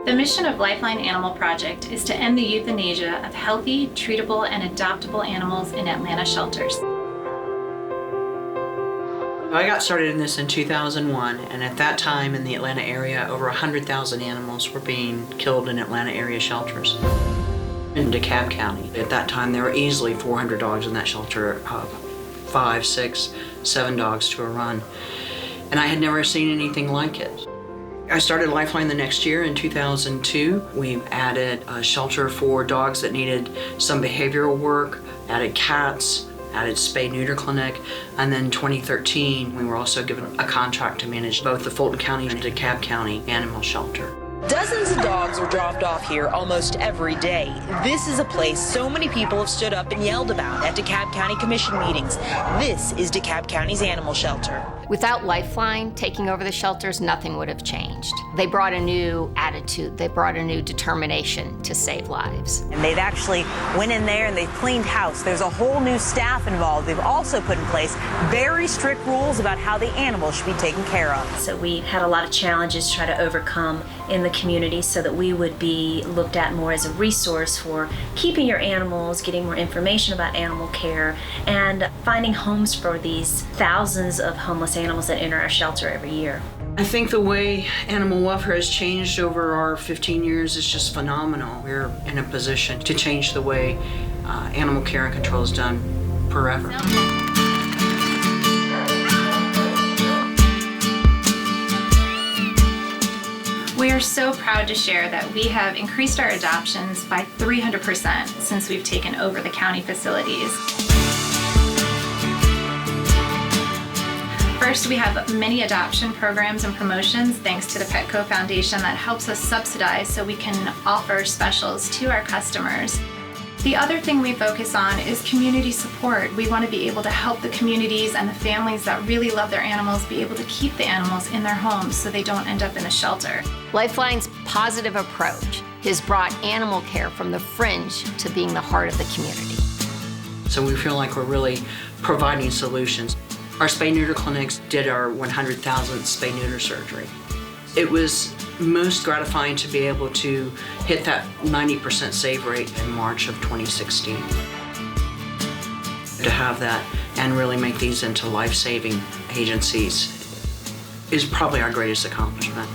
The mission of LifeLine Animal Project is to end the euthanasia of healthy, treatable, and adoptable animals in Atlanta shelters. I got started in this in 2001, and at that time in the Atlanta area, over 100,000 animals were being killed in Atlanta area shelters. In DeKalb County, at that time there were easily 400 dogs in that shelter, 5, 6, 7 dogs to a run, and I had never seen anything like it. I started LifeLine the next year in 2002. We added a shelter for dogs that needed some behavioral work, added cats, added spay-neuter clinic, and then in 2013 we were also given a contract to manage both the Fulton County and DeKalb County animal shelter. Dozens of dogs are dropped off here almost every day. This is a place so many people have stood up and yelled about at DeKalb County Commission meetings. This is DeKalb County's animal shelter. Without LifeLine taking over the shelters, nothing would have changed. They brought a new attitude. They brought a new determination to save lives. And they've actually went in there and they've cleaned house. There's a whole new staff involved. They've also put in place very strict rules about how the animals should be taken care of. So we had a lot of challenges to try to overcome in the community so that we would be looked at more as a resource for keeping your animals, getting more information about animal care, and finding homes for these thousands of homeless animals that enter our shelter every year. I think the way animal welfare has changed over our 15 years is just phenomenal. We're in a position to change the way animal care and control is done forever. We are so proud to share that we have increased our adoptions by 300% since we've taken over the county facilities. First, we have many adoption programs and promotions thanks to the Petco Foundation that helps us subsidize so we can offer specials to our customers. The other thing we focus on is community support. We want to be able to help the communities and the families that really love their animals be able to keep the animals in their homes so they don't end up in a shelter. LifeLine's positive approach has brought animal care from the fringe to being the heart of the community. So we feel like we're really providing solutions. Our spay-neuter clinics did our 100,000th spay-neuter surgery. It was most gratifying to be able to hit that 90% save rate in March of 2016. To have that and really make these into life-saving agencies is probably our greatest accomplishment.